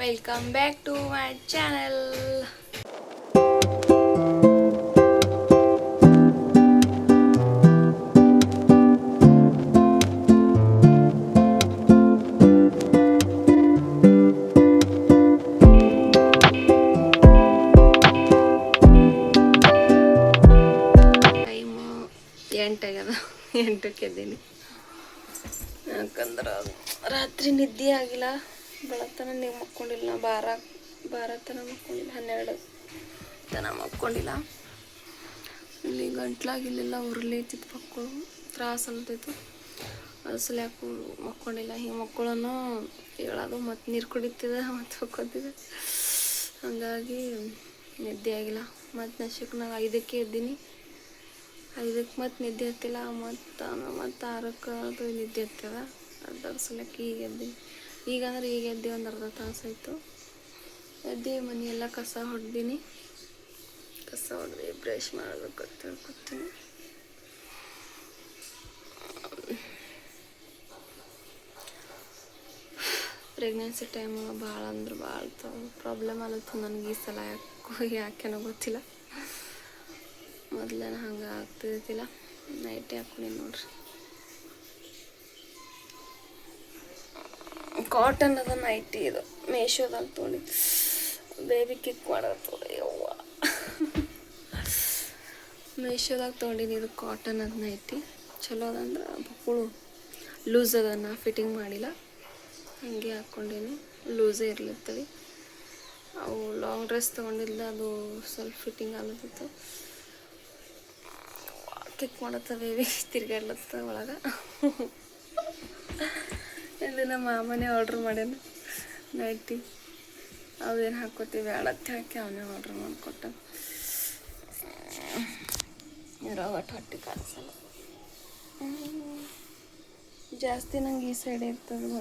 Welcome back to my channel. Time 8 ಆಗ್ಯದ. 8ಕ್ಕೆ ಎದ್ದೀನಿ. ಯಾಕಂದ್ರೆ ರಾತ್ರಿ ನಿದ್ದೆ ಆಗಿಲ್ಲ, ಬೆಳತನ ನೀವು ಮಕ್ಕೊಂಡಿಲ್ಲ. ಬಾರ ತನ ಮಕ್ಕೊಂಡಿಲ್ಲ, 12 ತನ ಮಕ್ಕೊಂಡಿಲ್ಲ. ಇಲ್ಲಿ ಗಂಟ್ಲಾಗಿಲ್ಲೆಲ್ಲ ಉರ್ಲೈತಿತ್ತು, ಮಕ್ಕಳು ತ್ರಾಸ ಅಲ್ತೈತು. ಅದು ಸಲ ಯಾಕೆ ಮಕ್ಕೊಂಡಿಲ್ಲ. ಹಿಂಗೆ ಮಕ್ಕಳನ್ನು ಹೇಳೋದು ಮತ್ತು ನೀರು ಕುಡಿತಿದೆ ಮತ್ತು ಮಕ್ಕೊತಿದೆ. ಹಾಗಾಗಿ ನಿದ್ದೆ ಆಗಿಲ್ಲ. ಮತ್ತು ನಶಕ್ಕೆ ನಾನು 5ಕ್ಕೆ ಎದ್ದೀನಿ. 5ಕ್ಕೆ ಮತ್ತು ನಿದ್ದೆ ಹತ್ತಿಲ್ಲ. ಮತ್ತು 6ಕ್ಕೆ ಅದು ನಿದ್ದೆ ಹತ್ತದ. ಅದ್ರ ಸಲಕ್ಕೆ ಈಗ ಎದ್ದೀನಿ. ಈಗ ಎದ್ದು ಒಂದು ಅರ್ಧ ತಾಸು ಆಯಿತು. ಎದ್ದು ಮನೆಯೆಲ್ಲ ಕಸ ಹೊಡೆದೀನಿ. ಕಸ ಹೊಡೆದು ಬ್ರಷ್ ಮಾಡಬೇಕು ಅಂತ ಹೇಳ್ಕೊತೀನಿ. ಪ್ರೆಗ್ನೆನ್ಸಿ ಟೈಮು ಭಾಳ ಅಂದ್ರೆ ಭಾಳ ಪ್ರಾಬ್ಲಮ್ ಆಲತ್ತು ನನಗೆ. ಈ ಸಲ ಯಾಕೆನೋ ಗೊತ್ತಿಲ್ಲ. ಮೊದಲೇನು ಹಂಗೆ ಆಗ್ತಿದ್ದಿಲ್ಲ. ನೈಟಿ ಹಾಕ್ಕೊಂಡು ನೋಡ್ರಿ. ಕಾಟನ್ ಅದ ನೈಟಿ. ಇದು ಮೇಶೋದಾಗ ತೊಗೊಂಡಿದ್ದು. ಬೇಬಿ ಕಿಕ್ ಮಾಡೋದು ಯವ್ವ. ಮೇಶೋದಾಗ ತೊಗೊಂಡಿನಿ. ಇದು ಕಾಟನ್ ಅದ ನೈಟಿ. ಚಲೋ ಅದಂದ್ರೆ ಬಕ್ಕಳು ಲೂಸ್ ಅದನ್ನು ಫಿಟ್ಟಿಂಗ್ ಮಾಡಿಲ್ಲ. ಹಂಗೆ ಹಾಕ್ಕೊಂಡೀನಿ. ಲೂಸೇ ಇರ್ಲಿತ್ತವೆ. ಅವು ಲಾಂಗ್ ಡ್ರೆಸ್ ತೊಗೊಂಡಿಲ್ಲ, ಅದು ಸ್ವಲ್ಪ ಫಿಟ್ಟಿಂಗ್ ಆಗ್ಲತ್ತಿತ್ತು. ಕಿಕ್ ಮಾಡತ್ತ ಬೇಬಿ, ತಿರ್ಗಾಡ್ಲತ್ತ ಒಳಗೆ. ಇಲ್ಲಿ ನಮ್ಮ ಮಾಮನೇ ಆರ್ಡ್ರ್ ಮಾಡ್ಯಾನ ನೈಟಿ. ಅವೇನು ಹಾಕ್ಕೋತೀವಿ ಬೇಡತ್ತೆ ಹಾಕಿ ಅವನೇ ಆರ್ಡ್ರ್ ಮಾಡಿಕೊಟ್ಟ. ಒಟ್ಟು ಹೊಟ್ಟೆ ಕಾಣಿಸಲ್ಲ ಜಾಸ್ತಿ. ನಂಗೆ ಈ ಸೈಡ್ ಇರ್ತದೆ,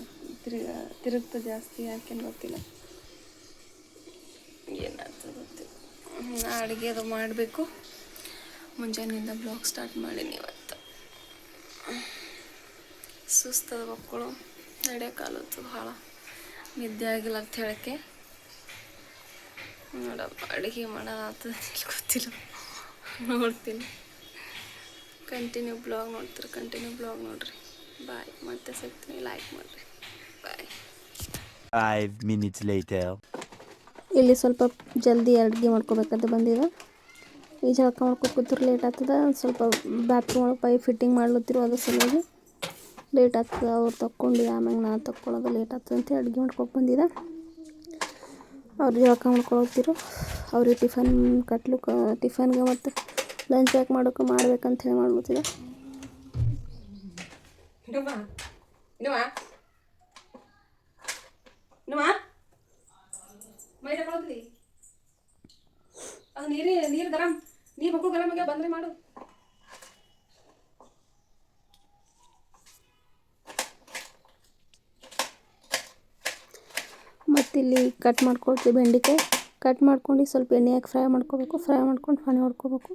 ತಿರುಗ್ತದೆ ಜಾಸ್ತಿ. ಯಾಕೇನು ಗೊತ್ತಿಲ್ಲ, ಏನಾಗ್ತದೆ ಗೊತ್ತಿಲ್ಲ. ನಾ ಅಡುಗೆ ಅದು ಮಾಡಬೇಕು. ಮುಂಜಾನೆಯಿಂದ ಬ್ಲಾಗ್ ಸ್ಟಾರ್ಟ್ ಮಾಡೀನಿ ಇವತ್ತು. ಸುಸ್ತದ ಮಕ್ಕಳು, ನಡೆಯೋಕ್ಕಾಲತ್ತು ಭಾಳ. ನಿದ್ದೆ ಆಗಿಲ್ಲ ಅಂತ ಹೇಳೋಕ್ಕೆ ನೋಡಪ್ಪ. ಅಡುಗೆ ಮಾಡೋದಾಗ್ತದೆ ಗೊತ್ತಿಲ್ಲ, ನೋಡ್ತೀನಿ. ಕಂಟಿನ್ಯೂ ಬ್ಲಾಗ್ ನೋಡ್ರಿ. ಬಾಯ್. ಮತ್ತೆ ಸಿಗ್ತೀನಿ. ಲೈಕ್ ಮಾಡಿರಿ. ಬಾಯ್. 5 minutes later. ಇಲ್ಲಿ ಸ್ವಲ್ಪ ಜಲ್ದಿ ಅಡುಗೆ ಮಾಡ್ಕೋಬೇಕಂತ ಬಂದಿದೆ. ಈ ಜಳಕ ಮಾಡ್ಕೊತಿರು ಲೇಟ್ ಆಗ್ತದೆ. ಸ್ವಲ್ಪ ಬಾತ್ರೂಮ್ ಒಳಗೆ ಪೈಪ್ ಫಿಟ್ಟಿಂಗ್ ಮಾಡ್ಲತ್ತಿರು, ಅದು ಸಲುವಾಗಿ ಲೇಟ್ ಆಗ್ತದೆ. ಅವ್ರು ತಕ್ಕೊಂಡು ಆಮ್ಯಾಗ ನಾನು ತಕ್ಕೊಳ್ಳೋದು ಲೇಟ್ ಆಗ್ತದೆ ಅಂತ ಅಡುಗೆ ಮಾಡ್ಕೊತ ಬಂದಿದೆ. ಅವ್ರು ಜಳಕ ಮಾಡ್ಕೊಳತ್ತಿರು. ಅವ್ರಿಗೆ ಟಿಫನ್ಗೆ ಮತ್ತು ಲಂಚ್ ಪ್ಯಾಕ್ ಮಾಡ್ಬೇಕಂತ ಹೇಳಿ ಮಾಡ್ಲತ್ತಿದೆ. ಅದು ನೀರು ಗರಂ, ನೀರು ಮಕ್ಕಳು ಗರಂ ಆಗ್ಯಾವ, ಬಂದರೆ ಮಾಡು. ಮತ್ತಿಲ್ಲಿ ಕಟ್ ಮಾಡ್ಕೊಳ್ತೀವಿ ಬೆಂಡೆಕಾಯಿ. ಕಟ್ ಮಾಡ್ಕೊಂಡು ಸ್ವಲ್ಪ ಎಣ್ಣೆ ಹಾಕಿ ಫ್ರೈ ಮಾಡ್ಕೋಬೇಕು. ಫ್ರೈ ಮಾಡ್ಕೊಂಡು ಪಾನಿ ಹೊಡ್ಕೋಬೇಕು.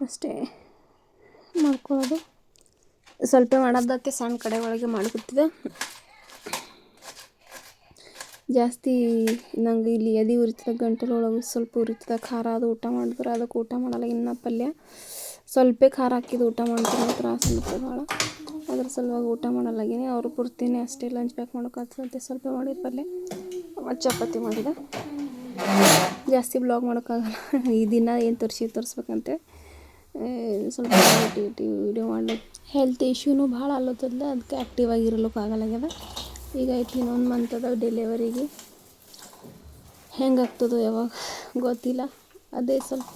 ಅಷ್ಟೇ ಮಾಡ್ಕೊಳ್ಳೋದು. ಸ್ವಲ್ಪ ಮಾಡೋದಕ್ಕೆ ಸಣ್ಣ ಕಡೆ ಒಳಗೆ ಮಾಡಿಬಿಡ್ತಿದೆ. ಜಾಸ್ತಿ ನಂಗೆ ಇಲ್ಲಿ ಎದೆ ಉರಿತದೆ, ಗಂಟಲೊಳಗೆ ಸ್ವಲ್ಪ ಉರಿತದೆ. ಖಾರ ಅದು ಊಟ ಮಾಡಿದ್ರೆ ಅದಕ್ಕೆ ಊಟ ಮಾಡಲ್ಲ. ಇನ್ನು ಪಲ್ಯ ಸ್ವಲ್ಪ ಖಾರ ಹಾಕಿದ್ದು ಊಟ ಮಾಡ್ತೀನಿ, ತ್ರಾಸ ಆಗುತ್ತೆ ಭಾಳ. ಅದ್ರ ಸಲುವಾಗಿ ಊಟ ಮಾಡಲ್ಲಾಗೀನಿ. ಅವರು ಪೂರ್ತಿನೇ ಅಷ್ಟೇ ಲಂಚ್ ಪ್ಯಾಕ್ ಮಾಡೋಕ್ಕಾಗ್ತದೆ. ಸ್ವಲ್ಪ ಮಾಡಿದ ಪಲ್ಯ ಮತ್ತು ಚಪಾತಿ ಮಾಡಿದೆ. ಜಾಸ್ತಿ ಬ್ಲಾಗ್ ಮಾಡೋಕ್ಕಾಗಲ್ಲ. ಈ ದಿನ ಏನು ತೋರಿಸ್ಬೇಕಂತೆ ಸ್ವಲ್ಪ ವಿಡಿಯೋ ಮಾಡಲಿಕ್ಕೆ. ಹೆಲ್ತ್ ಇಶ್ಯೂನು ಭಾಳ ಅಲ್ಲತ್ತಲ್ಲ, ಅದಕ್ಕೆ ಆ್ಯಕ್ಟಿವ್ ಆಗಿರಲಿಕ್ಕಾಗಲ್ಲಾಗ್ಯದ. ಈಗ ಐತಿ ಇನ್ನೊಂದು ಮಂತ್ ಅದ ಡೆಲಿವರಿಗೆ. ಹೆಂಗಾಗ್ತದೋ ಯಾವಾಗ ಗೊತ್ತಿಲ್ಲ. ಅದೇ ಸ್ವಲ್ಪ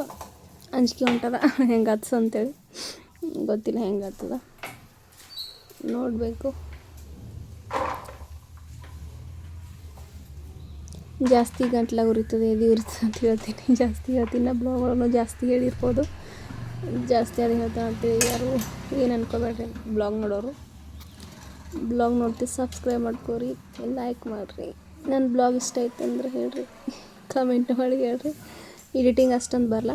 ಅಂಜಿಕೆ ಹೊಂಟದ ಹೆಂಗಾಗ್ತದೆ ಅಂತೇಳಿ. ಗೊತ್ತಿಲ್ಲ ಹೆಂಗಾಗ್ತದ, ನೋಡಬೇಕು. ಜಾಸ್ತಿ ಗಂಟ್ಲಾಗ ಉರಿತದೆ, ಎದೆ ಉರಿತದೆ ಅಂತ ಹೇಳ್ತೀನಿ. ಜಾಸ್ತಿ ಹೇಳ್ತೀನಿ. ಬ್ಲಾಗ್ಗಳನ್ನು ಜಾಸ್ತಿ ಹೇಳಿರ್ಬೋದು. ಜಾಸ್ತಿ ಅದು ಹೇಳ್ತಾ ಅಂತೇಳಿ ಯಾರು ಏನು ಅನ್ಕೋಬೇಡ್ರಿ. ಬ್ಲಾಗ್ ನೋಡೋರು ಬ್ಲಾಗ್ ನೋಡ್ತೀವಿ, ಸಬ್ಸ್ಕ್ರೈಬ್ ಮಾಡ್ಕೋರಿ, ಲೈಕ್ ಮಾಡಿರಿ. ನನ್ನ ಬ್ಲಾಗ್ ಇಷ್ಟ ಆಯ್ತು ಅಂದ್ರೆ ಹೇಳ್ರಿ, ಕಮೆಂಟ್ ಮಾಡಿ ಹೇಳ್ರಿ. ಎಡಿಟಿಂಗ್ ಅಷ್ಟೊಂದು ಬರಲ್ಲ.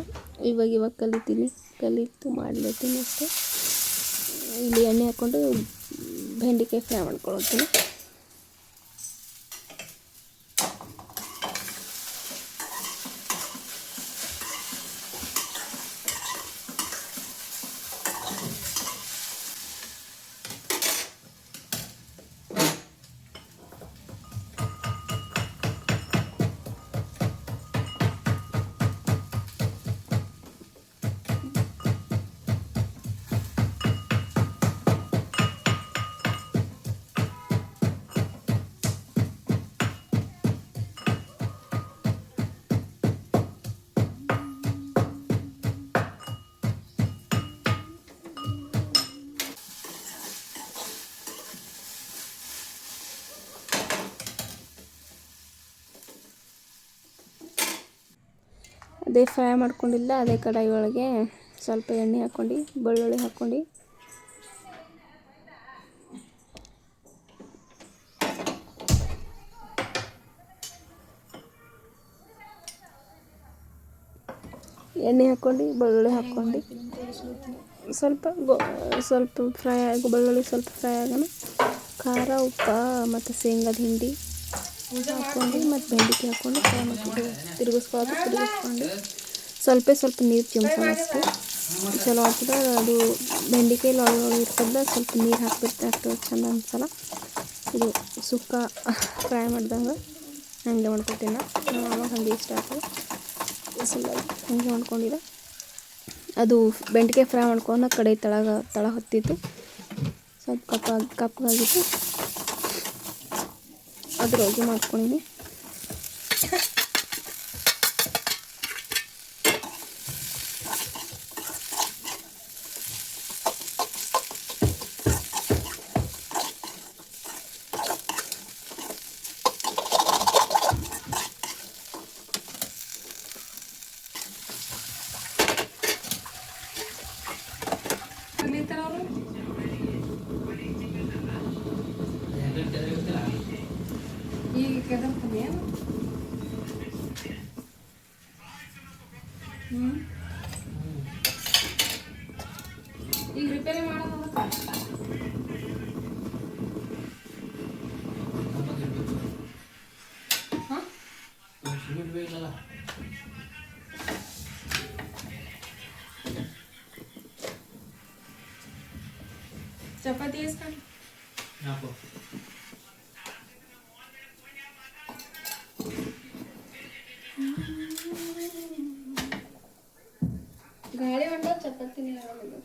ಇವಾಗ ಕಲಿತು ಮಾಡ್ಲತ್ತೀನಿ ಅಷ್ಟೇ. ಇಲ್ಲಿ ಎಣ್ಣೆ ಹಾಕ್ಕೊಂಡು ಬೆಂಡೆಕಾಯಿ ಫ್ರೈ ಮಾಡ್ಕೊಳ್ತೀನಿ. ಅದೇ ಫ್ರೈ ಮಾಡ್ಕೊಂಡಿಲ್ಲ, ಅದೇ ಕಡಾಯಿ ಒಳಗೆ ಸ್ವಲ್ಪ ಎಣ್ಣೆ ಹಾಕ್ಕೊಂಡು ಬೆಳ್ಳುಳ್ಳಿ ಹಾಕ್ಕೊಂಡು ಬೆಳ್ಳುಳ್ಳಿ ಹಾಕ್ಕೊಂಡು ಸ್ವಲ್ಪ ಫ್ರೈ ಆಗಿ ಬೆಳ್ಳುಳ್ಳಿ ಸ್ವಲ್ಪ ಫ್ರೈ ಆಗೋಣ, ಖಾರ ಉಪ್ಪು ಮತ್ತು ಶೇಂಗಾದ ಹಿಂಡಿ ಹಾಕ್ಕೊಂಡು ಮತ್ತು ಬೆಂಡಿಕಾಯಿ ಹಾಕ್ಕೊಂಡು ಫ್ರೈ ಮಾಡ್ಕೊಂಡು ತಿರುಗಿಸ್ಕೊಂಡು ಸ್ವಲ್ಪ ನೀರು ಚಿಮ್ಸೋಣ ಅಷ್ಟೇ. ಚಲೋ ಆಗ್ತದೆ ಅದು. ಬೆಂಡಿಕಾಯಿ ಒಳಗೆ ಇರ್ತದೆ, ಸ್ವಲ್ಪ ನೀರು ಹಾಕ್ಬಿಡ್ತಾ ಚಂದ ಅನ್ಸಲ್ಲ. ಇದು ಸುಕ್ಕ ಫ್ರೈ ಮಾಡ್ದಂಗೆ ಹಂಗೆ ಮಾಡ್ಕೊತೀನಿ ನಮ್ಮ ಅಮ್ಮಗೆ ಹಂಗೆ ಇಷ್ಟ ಆಗ್ತದೆ. ಹಂಗೆ ಮಾಡ್ಕೊಂಡಿಲ್ಲ, ಅದು ಬೆಂಡಿಕಾಯಿ ಫ್ರೈ ಮಾಡ್ಕೊಂಡು ಕಡೆ ತಳ ಹೊತ್ತಿತ್ತು, ಸ್ವಲ್ಪ ಕಪ್ಪಾಗಿತ್ತು, ಅದ್ರೊಳಗೆ ಮಾಡ್ಕೊಂಡಿನಿ. ಈಗ ರಿಪೇರಿ ಮಾಡೋದು ಚಪಾತಿ ಇಸ್ಕೊಂಡು ಗಾಳಿ ಹೊಂಡ ಚಪಾತಿನೇ ಆಗೋದು.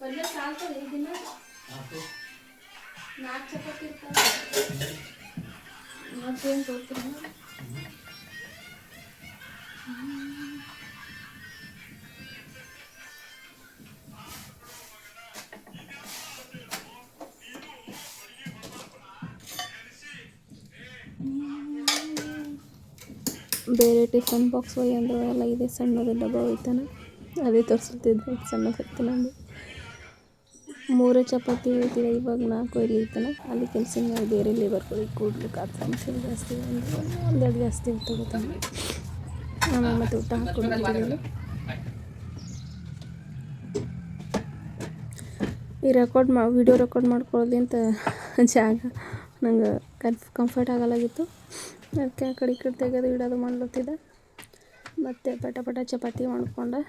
ಪಲ್ಯ ಸಾಲ್ತದೆ ಈಗಿನ 4 ಚಪಾತಿ ಇರ್ತಾವೆ, ಮತ್ತೇನು ತೋರ್ತೀರ? ಬೇರೆ ಟಿಫನ್ ಬಾಕ್ಸ್ ಅಂದ್ರೆ ಎಲ್ಲ ಇದೆ, ಸಣ್ಣದ ಡಬ್ಬ ಒಯ್ತಾನೆ, ಅದೇ ತೋರಿಸ್ತಿದ್ದೆ ಸಣ್ಣ ಬರ್ತಾನೆ. 3 ಚಪಾತಿ ಒಯ್ತಿದ್ದೆ, ಇವಾಗ 4 ಒಯ್ಲಿತ್ತಾನೆ. ಅಲ್ಲಿ ಕೆಲಸ ಬೇರೆ ಲೇಬರ್ಗಳಿಗೆ ಕೂಡ್ಲಿಕ್ಕೆ ಆತ್ಮಶೀಲ ಜಾಸ್ತಿ ಒಂದೆರಡು ಜಾಸ್ತಿ ತಗೋತಾನೆ. ಆಮೇಲೆ ಮತ್ತು ಊಟ ಹಾಕ್ಕೊಂಡಿದ್ದೀನಿ. ಈ ವಿಡಿಯೋ ರೆಕಾರ್ಡ್ ಮಾಡ್ಕೊಳ್ಳೋದಿಂತ ಜಾಗ ನಂಗೆ ಕಂಫರ್ಟ್ ಆಗಲಾಗಿತ್ತು, ಅದಕ್ಕೆ ಆ ಕಡೆ ಈ ಕಡೆ ತೆಗೆದು ಇಡೋದು ಮಾಡ್ಲತ್ತಿದ್ದೆ. ಮತ್ತು ಪಟ ಚಪಾತಿ ಮಾಡ್ಕೊಂಡೆ.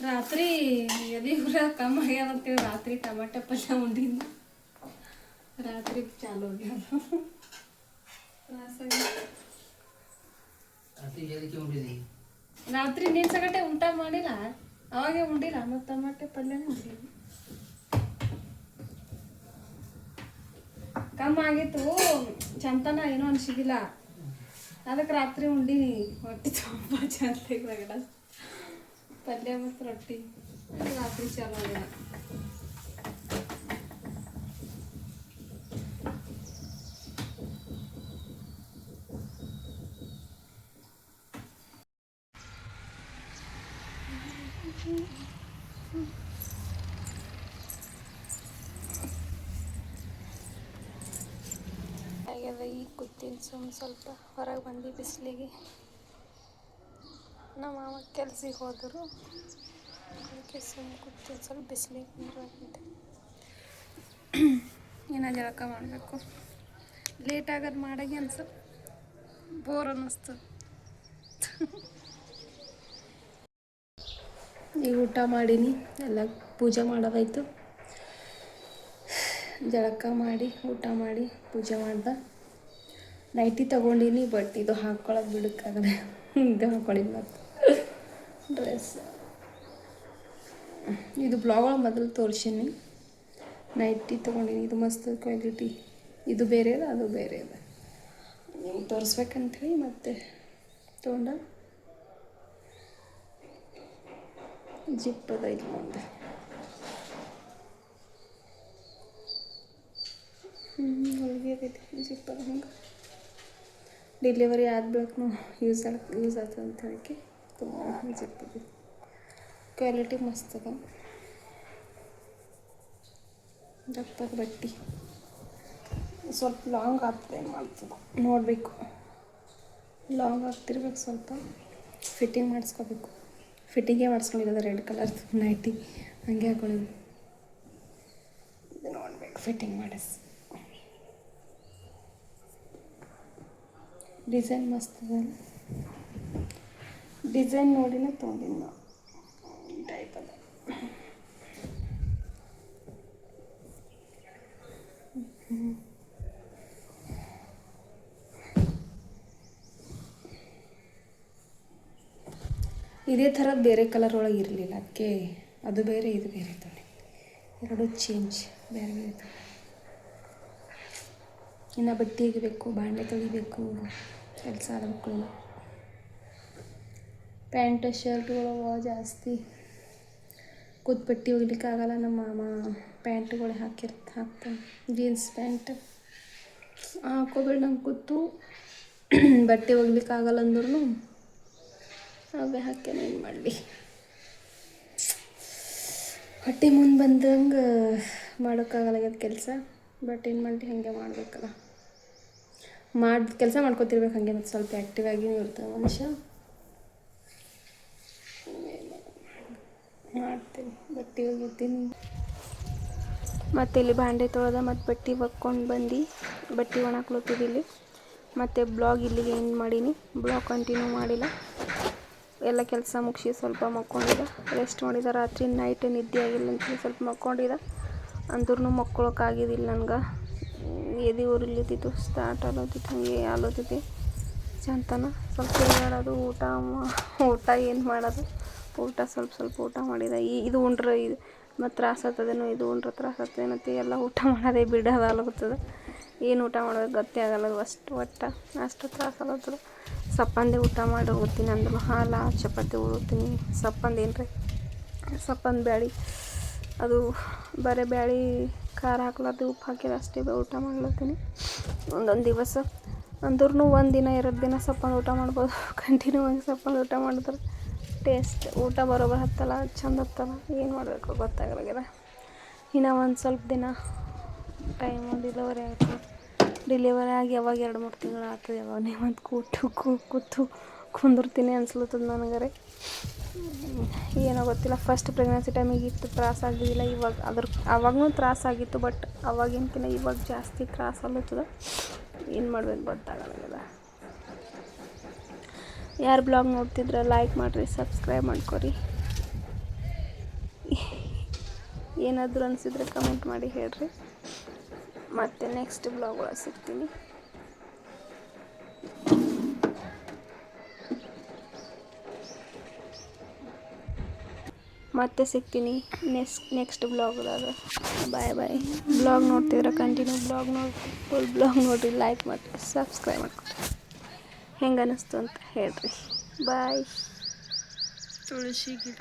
ರಾತ್ರಿ ಎದೆ ಹುರ ಕಮ್ಮಿ ಆಗ್ಯಾದ ಅಂತೇಳಿ ರಾತ್ರಿ ಟಮಾಟೆ ಪಲ್ಯ ಉಂಡಿನ, ರಾತ್ರಿ ಚಾಲು ಆಗ್ಯಾದ. ರಾತ್ರಿ ನೀನ್ ಸಗಟೆ ಊಟ ಮಾಡಿಲ್ಲ, ಅವಾಗೆ ಉಂಡಿಲ್ಲ, ಮತ್ತು ಟಮಾಟೆ ಪಲ್ಯನೇ ಉಂಡಿಲ್ಲ. ಕಮ್ಮಿ ಆಗಿತ್ತು, ಚಂತನ ಏನೋ ಅನ್ಸಿದಿಲ್ಲ, ಅದಕ್ಕೆ ರಾತ್ರಿ ಉಂಡಿನಿ. ಹೊಟ್ಟೆ ತುಂಬ ಚಂದ ರಗಡ ಪಲ್ಯ ಮತ್ತು ರೊಟ್ಟಿ, ರಾತ್ರಿ ಚಾಲು ಆಗ್ಯಾದ. ಆಗ್ಯದ. ಈಗ ಕೂತೀನಿ ಸ್ವಲ್ಪ ಹೊರಗೆ ಬಂದು ಬಿಸಿಲಿಗೆ. ನಮ್ಮ ಮಾವ ಕೆಲ್ಸಕ್ಕೆ ಹೋದರು, ಅದಕ್ಕೆ ಕೂತೀನಿ ಸ್ವಲ್ಪ ಬಿಸಿಲಿಗೆ ಬಂದಿದೆ. ಏನೋ ಜಳಕ ಮಾಡಬೇಕು, ಲೇಟ್ ಆಗೋದು ಮಾಡಾಗಿ ಅನ್ಸು, ಬೋರ್ ಅನ್ನಿಸ್ತು. ಈಗ ಊಟ ಮಾಡೀನಿ, ಎಲ್ಲ ಪೂಜೆ ಮಾಡೋದಾಯ್ತು. ಜಳಕ ಮಾಡಿ ಊಟ ಮಾಡಿ ಪೂಜೆ ಮಾಡ್ದೆ. ನೈಟಿ ತೊಗೊಂಡಿನಿ, ಬಟ್ ಇದು ಹಾಕ್ಕೊಳ್ಳೋದು ಬಿಡೋಕ್ಕಾಗಲ್ಲ, ಇದು ಹಾಕ್ಕೊಂಡಿದ್ದು ಮತ್ತು ಡ್ರೆಸ್ ಇದು ಬ್ಲಾಗ್ ಒಳಗೆ ಮೊದಲು ತೋರಿಸೀನಿ. ನೈಟಿ ತೊಗೊಂಡಿನಿ, ಇದು ಮಸ್ತ್ ಕ್ವಾಲಿಟಿ. ಇದು ಬೇರೆ ಅದ, ಅದು ಬೇರೆ ಅದ. ನಿಮ್ಗೆ ತೋರಿಸ್ಬೇಕಂತೇಳಿ ಮತ್ತೆ ತೊಗೊಂಡ. ಜಿಪ್ ಅದ ಇಲ್ಲಿ ಮುಂದೆ. ಹೊಲಿಗೆ ಆಗೈತಿ ಜಿಪ್ ಅದ. ಹಂಗೆ ಡೆಲಿವರಿ ಆದ ಬೆಳಕು ಯೂಸ್ ಆಗ್ತದೆ ಅಂತ ಹೇಳಕ್ಕೆ ತುಂಬ ಜಿಪ್ ಅದ. ಕ್ವಾಲಿಟಿ ಮಸ್ತ್ ಅದ. ದಪ್ಪದ ಬಟ್ಟೆ ಸ್ವಲ್ಪ ಲಾಂಗ್ ಆಗ್ತದೆ, ಏನು ಮಾಡ್ತದೆ ನೋಡಬೇಕು. ಲಾಂಗ್ ಆಗ್ತಿರ್ಬೇಕು, ಸ್ವಲ್ಪ ಫಿಟ್ಟಿಂಗ್ ಮಾಡಿಸ್ಕೋಬೇಕು. ಫಿಟ್ಟಿಂಗೇ ಮಾಡಿಸ್ಕೊಂಡಿರೋದು ರೆಡ್ ಕಲರ್ದು ನೈಟಿ ಹಂಗೆ ಹಾಕೊಳ್ಳೋದು. ಇದು ನೋಡ್ಬೇಕು ಫಿಟ್ಟಿಂಗ್ ಮಾಡಿಸಿ. ಡಿಸೈನ್ ಮಸ್ತ್ ಅದ. ಡಿಸೈನ್ ನೋಡಿನೇ ತೊಗೊಂಡಿನಿ ನಾವು. ಈ ಟೈಪ್ ಅದ. ಇದೇ ಥರದ್ದು ಬೇರೆ ಕಲರ್ ಒಳಗೆ ಇರಲಿಲ್ಲ, ಅದಕ್ಕೆ ಅದು ಬೇರೆ ಇದು ಬೇರೆ ತೊಗೊಂಡೆ. ಎರಡು ಚೇಂಜ್ ಬೇರೆ ಬೇರೆ ತೊಗೊಂಡೆ. ಇನ್ನು ಬಟ್ಟೆ ಒಗಿಬೇಕು, ಬಾಂಡೆ ತೊಳಿಬೇಕು, ಕೆಲಸ ಆಗಬೇಕು. ಪ್ಯಾಂಟ್ ಶರ್ಟ್ಗಳು ಜಾಸ್ತಿ ಕೂತ್ ಬಟ್ಟೆ ಒಗಿಲಿಕ್ಕೆ ಆಗಲ್ಲ. ನಮ್ಮ ಮಾಮ ಪ್ಯಾಂಟ್ಗಳು ಹಾಕ್ತಾನೆ, ಜೀನ್ಸ್ ಪ್ಯಾಂಟ್ ಹಾಕೋಬೇಡ ನಂಗೆ ಕೂತು ಬಟ್ಟೆ ಒಗಿಲಿಕ್ಕೆ ಆಗಲ್ಲ ಅಂದ್ರೂ ಅವೇ ಹಾಕ್ಯಾನೆ. ಏನು ಮಾಡಲಿ, ಹೊಟ್ಟೆ ಮುಂದೆ ಬಂದಂಗೆ ಮಾಡೋಕ್ಕಾಗಲ್ಲ ಕೆಲಸ. ಬಟ್ ಏನು ಮಾಡಲಿ, ಹಾಗೆ ಮಾಡಬೇಕಲ್ಲ. ಕೆಲಸ ಮಾಡ್ಕೊತಿರ್ಬೇಕು ಹಾಗೆ. ಮತ್ತು ಸ್ವಲ್ಪ ಆ್ಯಕ್ಟಿವ್ ಆಗಿಯೂ ಇರ್ತಾವೆ ಮನುಷ್ಯ. ಮಾಡ್ತೀನಿ, ಬಟ್ಟೆ ಒಗಿತೀನಿ. ಮತ್ತು ಇಲ್ಲಿ ಬಾಂಡೆ ತೊಳೆದ ಮತ್ತು ಬಟ್ಟೆ ಒಕ್ಕೊಂಡು ಬಂದು ಬಟ್ಟೆ ಒಣಕ್ಲತ್ತಿದ್ದಿಲ್ಲಿ. ಮತ್ತು ಬ್ಲಾಗ್ ಇಲ್ಲಿಗೆ ಎಂಡ್ ಮಾಡೀನಿ. ಬ್ಲಾಗ್ ಕಂಟಿನ್ಯೂ ಮಾಡಿಲ್ಲ. ಎಲ್ಲ ಕೆಲಸ ಮುಗಿಸಿ ಸ್ವಲ್ಪ ಮಕ್ಕೊಂಡಿದ್ದ, ರೆಸ್ಟ್ ಮಾಡಿದ. ರಾತ್ರಿ ನೈಟ್ ನಿದ್ದೆ ಆಗಿಲ್ಲ ಅಂತೇಳಿ ಸ್ವಲ್ಪ ಮಕ್ಕೊಂಡಿದ್ದ. ಅಂದ್ರೂ ಮಕ್ಕೊಳಕ್ಕಾಗಿದ್ದಿಲ್ಲ ನನಗೆ. ಎದೆ ಉರಿಲಿತ್ತಿತ್ತು, ಸ್ಟಾರ್ಟ್ ಆಲತ್ತಿತ್ತು, ಹಾಗೆ ಆಲತ್ತೈತಿ ಚಂತನ. ಸ್ವಲ್ಪ ತಿರುಗಾಡೋದು, ಊಟ ಏನು ಮಾಡೋದು, ಊಟ ಸ್ವಲ್ಪ ಊಟ ಮಾಡಿದ. ಇದು ಉಂಡ್ರೆ ಇದು ಮತ್ತು ತ್ರಾಸ ಆಗ್ತದೇನೋ, ಇದು ಉಂಡ್ರೆ ತ್ರಾಸ ಆಗ್ತದೇನಂತ ಎಲ್ಲ ಊಟ ಮಾಡೋದೇ ಬಿಡೋದು ಆಲತ್ತದ. ಏನು ಊಟ ಮಾಡೋದು ಗೊತ್ತೇ ಆಗಲ್ಲ. ಅಷ್ಟು ತ್ರಾಸ ಆಗತ್ತದ. ಸಪ್ಪಂದೇ ಊಟ ಮಾಡಿ ಹೋಗ್ತೀನಿ ಅಂದ್ರು ಹಾಲು ಚಪಾತಿ ಉಳ್ತೀನಿ. ಸಪ್ಪಂದು ಏನ್ರಿ ಸಪ್ಪಂದು ಬ್ಯಾಳೆ, ಅದು ಬರೀ ಬ್ಯಾಳೆ ಖಾರ ಹಾಕ್ಲಾರ್ದು ಉಪ್ಪು ಹಾಕಿದ ಅಷ್ಟೇ ಊಟ ಮಾಡ್ಲತ್ತೀನಿ ಒಂದೊಂದು ದಿವಸ. ಅಂದ್ರೂ 1 ದಿನ 2 ದಿನ ಸಪ್ಪಂದು ಊಟ ಮಾಡ್ಬೋದು. ಕಂಟಿನ್ಯೂ ಆಗಿ ಸಪ್ಪಂದು ಊಟ ಮಾಡಿದ್ರೆ ಟೇಸ್ಟ್ ಊಟ ಬರೋಬ್ಬರ ಹತ್ತಲ್ಲ, ಚಂದ ಹತ್ತಲ್ಲ. ಏನು ಮಾಡಬೇಕು ಗೊತ್ತಾಗಲಾಗ್ಯದ. ಇನ್ನು ಒಂದು ಸ್ವಲ್ಪ ದಿನ ಟೈಮು ಡಿಲಿವರಿ ಆಗ್ತದೆ. ಡಿಲಿವರಿ ಆಗಿ ಯಾವಾಗ 2-3 ತಿಂಗಳು ಆಗ್ತದೆ. ಯಾವಾಗ ನೀವು ಒಂದು ಕೂತು ಕುಂದಿರ್ತೀನಿ ಅನ್ಸ್ಲತ್ತದ ನನಗರೆ. ಏನೋ ಗೊತ್ತಿಲ್ಲ. ಫಸ್ಟ್ ಪ್ರೆಗ್ನೆನ್ಸಿ ಟೈಮಿಗೆ ಇಷ್ಟು ತ್ರಾಸ ಆಗಿದ್ದಿಲ್ಲ. ಅವಾಗೂ ತ್ರಾಸಾಗಿತ್ತು, ಬಟ್ ಅವಾಗಿನ್ಕಿಂತ ಇವಾಗ ಜಾಸ್ತಿ ತ್ರಾಸ ಆಗ್ಲತ್ತದ. ಏನು ಮಾಡ್ಬೇಕು ಗೊತ್ತಾಗಲ್ಲ. ಯಾರು ಬ್ಲಾಗ್ ನೋಡ್ತಿದ್ರೆ ಲೈಕ್ ಮಾಡಿರಿ, ಸಬ್ಸ್ಕ್ರೈಬ್ ಮಾಡ್ಕೊರಿ. ಏನಾದರೂ ಅನಿಸಿದ್ರೆ ಕಮೆಂಟ್ ಮಾಡಿ ಹೇಳ್ರಿ. ಮತ್ತು ನೆಕ್ಸ್ಟ್ ಬ್ಲಾಗ್ ಒಳಗೆ ಸಿಗ್ತೀನಿ. ಮತ್ತೆ ಸಿಗ್ತೀನಿ ನೆಕ್ಸ್ಟ್ ಬ್ಲಾಗ್ದಾಗ. ಬಾಯ್. ಬ್ಲಾಗ್ ನೋಡ್ತಿದ್ರೆ ಕಂಟಿನ್ಯೂ ಫುಲ್ ಬ್ಲಾಗ್ ನೋಡಿರಿ, ಲೈಕ್ ಮಾಡಿರಿ, ಸಬ್ಸ್ಕ್ರೈಬ್ ಮಾಡ್ಕೊರಿ. ಹೆಂಗೆ ಅನ್ನಿಸ್ತು ಅಂತ ಹೇಳ್ರಿ. ಬಾಯ್. ತುಳಸಿ ಗಿಡ